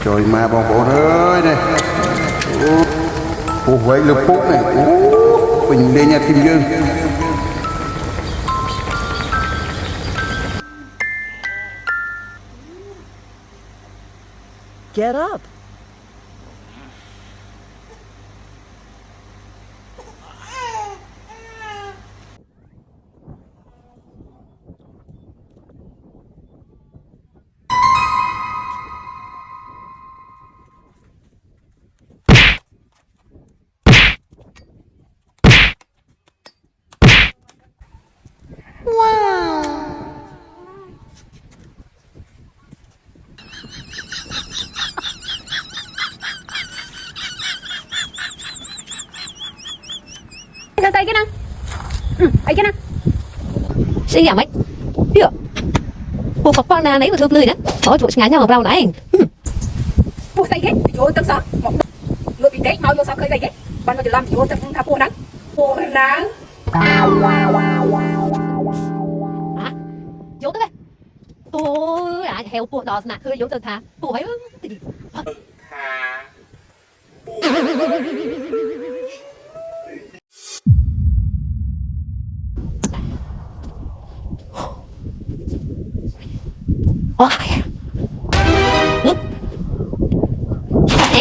Trời mà bọn bộ ơi này. Ủa vậy lực phúc này. Bình lên nhà Kim Dương. Get up. Sao tay cái năng? Ấy cái năng? Sige amat. Yo. Pupag pa na nai utup lưỡi đó. Thôi chuột ngã nhau vào rau này. Pua say cái, vô tâm sao? Một người bị đấy mau vô sao khơi dây cái. Bạn có thể làm vô tâm thà pua nắng. Pua nắng. Hả? Vô tới đây. Tôi đã heo pua đỏ nè, hơi vô tới thà. Pua phải em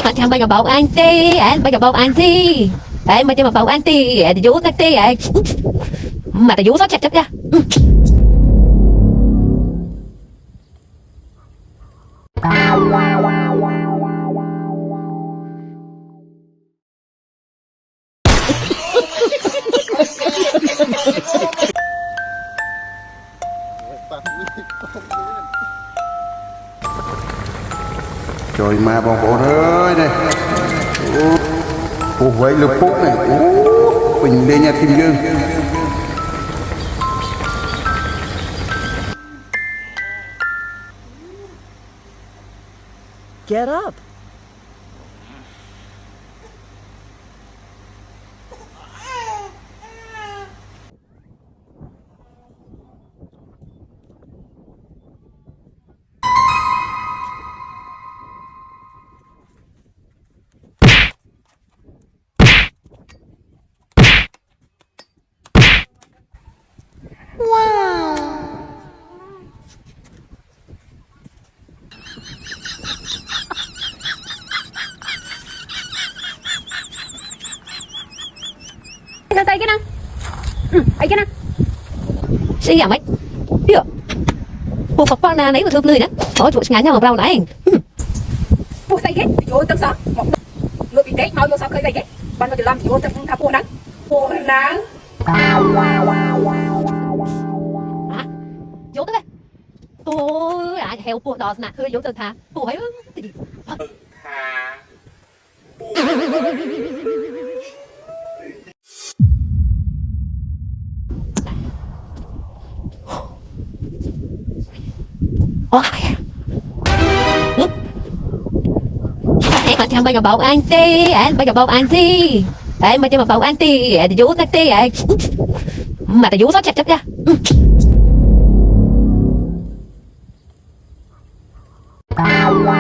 mà chăm bây giờ bầu anti, em bây giờ bầu anti, em mà chăm mà bầu anti, để vú taxi, mà để vú sót chặt chặt ra. Trời mà bọn bộ ơi này. Ủa vậy lực phúc này. Bình lên nhà Kim Dương. Get up. Sao tay cái năng? Ấy cái năng? Sige amat. Yo. Pupag pa na nai utup lưỡi đó. Thôi chuột ngã nhau vào rau này. Pua say cái, vô tâm sao? Một người bị đấy mau vô sao khơi dây cái. Bạn có thể làm vô tâm thà pua nắng. Pua nắng. Hả? Vô tới đây. Tôi đã heo pua đỏ nè, hơi vô tới thà. Pua phải em mà chăm bây giờ bầu anti, em bây giờ bầu anti, em mà chăm mà bầu anti, để vú taxi, mà để vú sót chặt chặt ra. Wow.